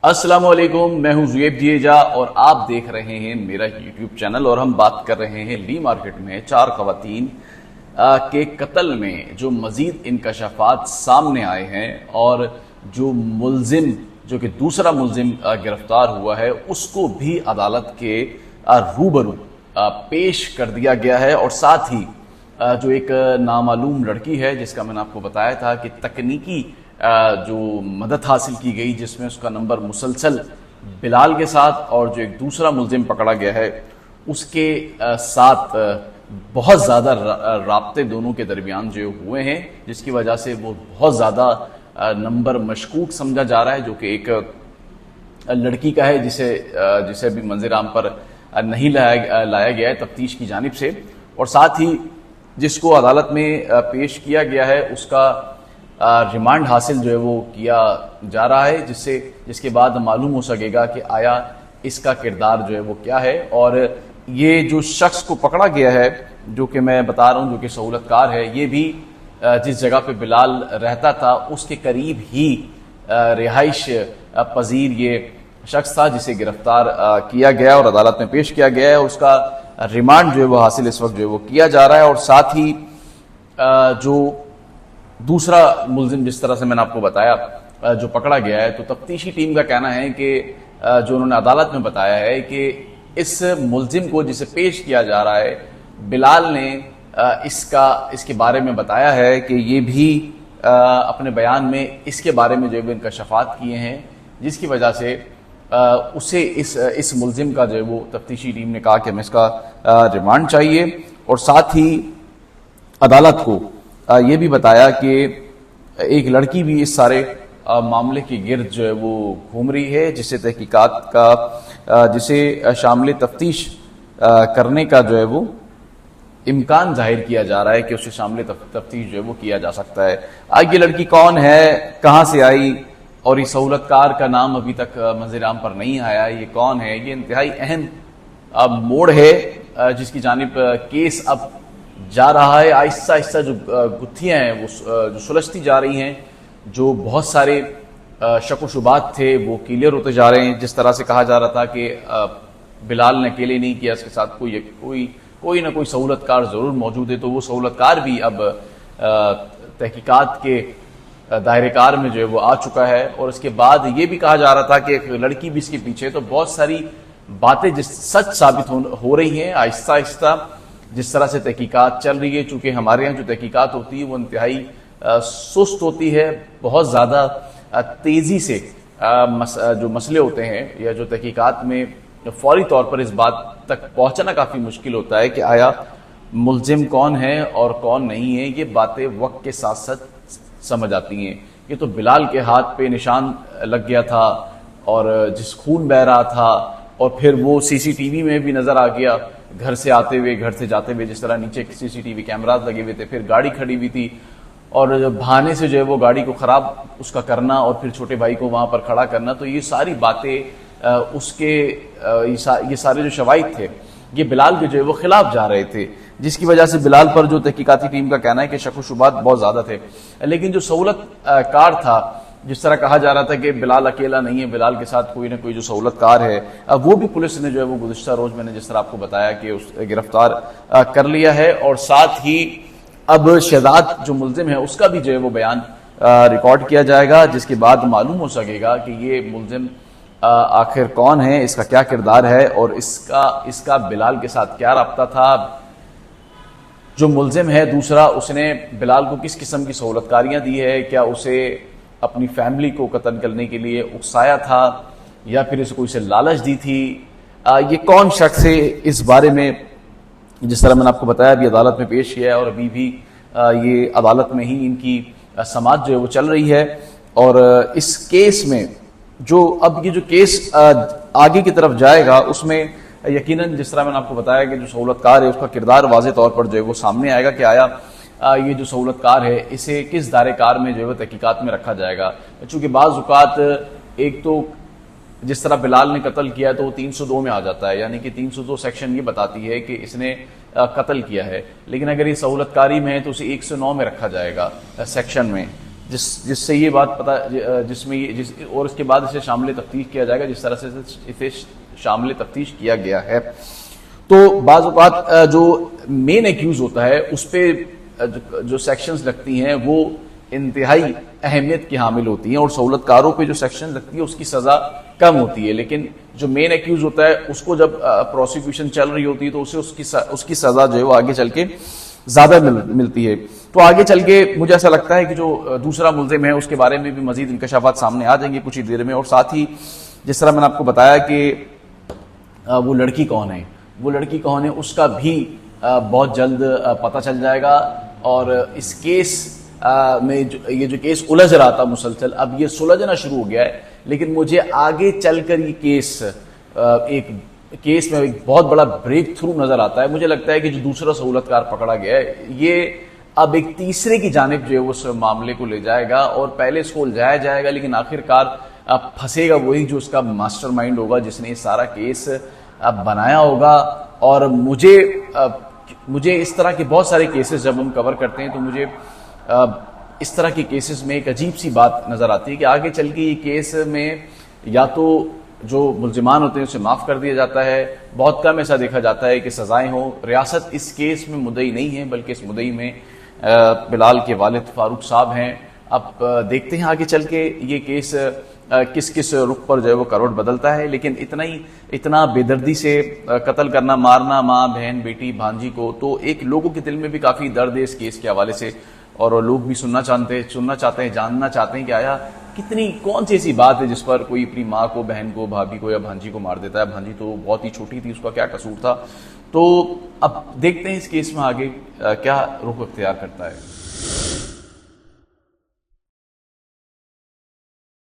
السلام علیکم، میں ہوں زیب جیجا اور آپ دیکھ رہے ہیں میرا یوٹیوب چینل، اور ہم بات کر رہے ہیں لی مارکیٹ میں 4 خواتین کے قتل میں جو مزید انکشافات سامنے آئے ہیں اور جو ملزم جو کہ دوسرا ملزم گرفتار ہوا ہے اس کو بھی عدالت کے روبرو پیش کر دیا گیا ہے، اور ساتھ ہی جو ایک نامعلوم لڑکی ہے جس کا میں نے آپ کو بتایا تھا کہ تکنیکی جو مدد حاصل کی گئی، جس میں اس کا نمبر مسلسل بلال کے ساتھ اور جو ایک دوسرا ملزم پکڑا گیا ہے اس کے ساتھ بہت زیادہ رابطے دونوں کے درمیان جو ہوئے ہیں، جس کی وجہ سے وہ بہت زیادہ نمبر مشکوک سمجھا جا رہا ہے، جو کہ ایک لڑکی کا ہے جسے بھی منظر عام پر نہیں لایا گیا ہے تفتیش کی جانب سے، اور ساتھ ہی جس کو عدالت میں پیش کیا گیا ہے اس کا ریمانڈ حاصل جو ہے وہ کیا جا رہا ہے، جس کے بعد معلوم ہو سکے گا کہ آیا اس کا کردار جو ہے وہ کیا ہے۔ اور یہ جو شخص کو پکڑا گیا ہے جو کہ میں بتا رہا ہوں جو کہ سہولت کار ہے، یہ بھی جس جگہ پہ بلال رہتا تھا اس کے قریب ہی رہائش پذیر یہ شخص تھا جسے گرفتار کیا گیا اور عدالت میں پیش کیا گیا ہے، اور اس کا ریمانڈ جو ہے وہ حاصل اس وقت جو ہے وہ کیا جا رہا ہے۔ اور ساتھ ہی جو دوسرا ملزم جس طرح سے میں نے آپ کو بتایا جو پکڑا گیا ہے، تو تفتیشی ٹیم کا کہنا ہے کہ جو انہوں نے عدالت میں بتایا ہے کہ اس ملزم کو جسے پیش کیا جا رہا ہے بلال نے اس کے بارے میں بتایا ہے کہ یہ بھی اپنے بیان میں اس کے بارے میں جو ہے انکشافات کیے ہیں، جس کی وجہ سے اسے اس ملزم کا جو ہے وہ تفتیشی ٹیم نے کہا کہ ہمیں اس کا ریمانڈ چاہیے، اور ساتھ ہی عدالت کو یہ بھی بتایا کہ ایک لڑکی بھی اس سارے معاملے کے گرد جو ہے وہ گھوم رہی ہے، جسے تحقیقات کا جسے شامل تفتیش کرنے کا جو ہے وہ امکان ظاہر کیا جا رہا ہے کہ اسے شامل تفتیش جو ہے وہ کیا جا سکتا ہے۔ یہ لڑکی کون ہے، کہاں سے آئی، اور یہ سہولت کار کا نام ابھی تک منظر عام پر نہیں آیا، یہ کون ہے، یہ انتہائی اہم موڑ ہے جس کی جانب کیس اب جا رہا ہے۔ آہستہ آہستہ جو گتھیاں ہیں وہ جو سلجھتی جا رہی ہیں، جو بہت سارے شک و شبہات تھے وہ کلیئر ہوتے جا رہے ہیں۔ جس طرح سے کہا جا رہا تھا کہ بلال نے اکیلے نہیں کیا، اس کے ساتھ کوئی نہ کوئی سہولت کار ضرور موجود ہے، تو وہ سہولت کار بھی اب تحقیقات کے دائرے کار میں جو ہے وہ آ چکا ہے۔ اور اس کے بعد یہ بھی کہا جا رہا تھا کہ ایک لڑکی بھی اس کے پیچھے، تو بہت ساری باتیں سچ ثابت ہو رہی ہیں آہستہ آہستہ جس طرح سے تحقیقات چل رہی ہے۔ چونکہ ہمارے یہاں جو تحقیقات ہوتی ہے وہ انتہائی سست ہوتی ہے، بہت زیادہ تیزی سے جو مسئلے ہوتے ہیں یا جو تحقیقات میں فوری طور پر اس بات تک پہنچنا کافی مشکل ہوتا ہے کہ آیا ملزم کون ہے اور کون نہیں ہے، یہ باتیں وقت کے ساتھ ساتھ سمجھ آتی ہیں۔ یہ تو بلال کے ہاتھ پہ نشان لگ گیا تھا اور جس خون بہہ رہا تھا، اور پھر وہ سی سی ٹی وی میں بھی نظر آ گیا، گھر سے آتے ہوئے گھر سے جاتے ہوئے، جس طرح نیچے سی سی ٹی وی کیمراز لگے ہوئے تھے، پھر گاڑی کھڑی ہوئی تھی اور بہانے سے جو ہے وہ گاڑی کو خراب اس کا کرنا اور پھر چھوٹے بھائی کو وہاں پر کھڑا کرنا، تو یہ ساری باتیں یہ سارے جو شواہد تھے یہ بلال کے جو ہے وہ خلاف جا رہے تھے، جس کی وجہ سے بلال پر جو تحقیقاتی ٹیم کا کہنا ہے کہ شک و شبہات بہت زیادہ تھے۔ لیکن جو سہولت کار تھا، جس طرح کہا جا رہا تھا کہ بلال اکیلا نہیں ہے، بلال کے ساتھ کوئی نہ کوئی جو سہولت کار ہے، وہ بھی پولیس نے جو ہے وہ گزشتہ روز میں نے جس طرح آپ کو بتایا کہ اس گرفتار کر لیا ہے، اور ساتھ ہی اب شہزاد جو ملزم ہے اس کا بھی جو ہے وہ بیان ریکارڈ کیا جائے گا، جس کے بعد معلوم ہو سکے گا کہ یہ ملزم آخر کون ہے، اس کا کیا کردار ہے، اور اس کا بلال کے ساتھ کیا رابطہ تھا۔ جو ملزم ہے دوسرا، اس نے بلال کو کس قسم کی سہولت کاریاں دی ہے، کیا اسے اپنی فیملی کو قتل کرنے کے لیے اکسایا تھا یا پھر اس کو اسے لالچ دی تھی، یہ کون شخص ہے، اس بارے میں جس طرح میں نے آپ کو بتایا ابھی عدالت میں پیش کیا ہے، اور ابھی بھی یہ عدالت میں ہی ان کی سماعت جو ہے وہ چل رہی ہے۔ اور اس کیس میں اب یہ جو کیس آگے کی طرف جائے گا اس میں یقیناً جس طرح میں نے آپ کو بتایا کہ جو سہولت کار ہے اس کا کردار واضح طور پر جو ہے وہ سامنے آئے گا کہ آیا یہ جو سہولت کار ہے اسے کس دائرے کار میں جو ہے وہ تحقیقات میں رکھا جائے گا۔ چونکہ بعض اوقات ایک تو جس طرح بلال نے قتل کیا ہے تو وہ 302 میں آ جاتا ہے، یعنی کہ 302 سیکشن یہ بتاتی ہے کہ اس نے قتل کیا ہے، لیکن اگر یہ سہولت کاری میں ہے تو اسے 109 میں رکھا جائے گا سیکشن میں۔ جس سے یہ بات پتہ جس میں اور اس کے بعد اسے شامل تفتیش کیا جائے گا جس طرح سے اسے شامل تفتیش کیا گیا ہے. تو بعض اوقات جو مین ایکیوز ہوتا ہے اس پہ جو سیکشنز لگتی ہیں وہ انتہائی اہمیت کی حامل ہوتی ہیں, اور سہولت کاروں پہ جو سیکشن لگتی ہے اس کی سزا کم ہوتی ہے, لیکن جو مین ایکیوز ہوتا ہے اس کو جب پروسیکیوشن چل رہی ہوتی ہے تو اسے اس کی سزا جو ہے وہ آگے چل کے زیادہ ملتی ہے. تو آگے چل کے مجھے ایسا لگتا ہے کہ جو دوسرا ملزم ہے اس کے بارے میں بھی مزید انکشافات سامنے آ جائیں گے کچھ ہی دیر میں, اور ساتھ ہی جس طرح میں نے آپ کو بتایا کہ وہ لڑکی کون ہے اس کا بھی بہت جلد پتہ چل جائے گا. اور اس کیس میں یہ جو کیس الجھ رہا تھا مسلسل, اب یہ سلجھنا شروع ہو گیا ہے, لیکن مجھے آگے چل کر یہ کیس میں ایک بہت بڑا بریک تھرو نظر آتا ہے. مجھے لگتا ہے کہ جو دوسرا سہولت کار پکڑا گیا ہے یہ اب ایک تیسرے کی جانب جو ہے اس معاملے کو لے جائے گا, اور پہلے اس کو الجھایا جائے گا لیکن آخر کار اب پھنسے گا وہی جو اس کا ماسٹر مائنڈ ہوگا جس نے یہ سارا کیس اب بنایا ہوگا. اور مجھے اس طرح کے بہت سارے کیسز جب ہم کور کرتے ہیں تو مجھے اس طرح کے کیسز میں ایک عجیب سی بات نظر آتی ہے کہ آگے چل کے یہ کیس میں یا تو جو ملزمان ہوتے ہیں اسے معاف کر دیا جاتا ہے, بہت کم ایسا دیکھا جاتا ہے کہ سزائیں ہوں. ریاست اس کیس میں مدعی نہیں ہے بلکہ اس مدعی میں بلال کے والد فاروق صاحب ہیں. اب دیکھتے ہیں آگے چل کے یہ کیس کس رخ پر جو ہے وہ کروٹ بدلتا ہے, لیکن اتنا بے دردی سے قتل کرنا, مارنا ماں بہن بیٹی بھانجی کو, تو ایک لوگوں کے دل میں بھی کافی درد ہے اس کیس کے حوالے سے, اور لوگ بھی سننا چاہتے ہیں جاننا چاہتے ہیں کہ آیا کون سی ایسی بات ہے جس پر کوئی اپنی ماں کو, بہن کو, بھابھی کو یا بھانجی کو مار دیتا ہے. بھانجی تو بہت ہی چھوٹی تھی, اس کا کیا قصور تھا. تو اب دیکھتے ہیں اس کیس میں آگے کیا رخ اختیار کرتا ہے.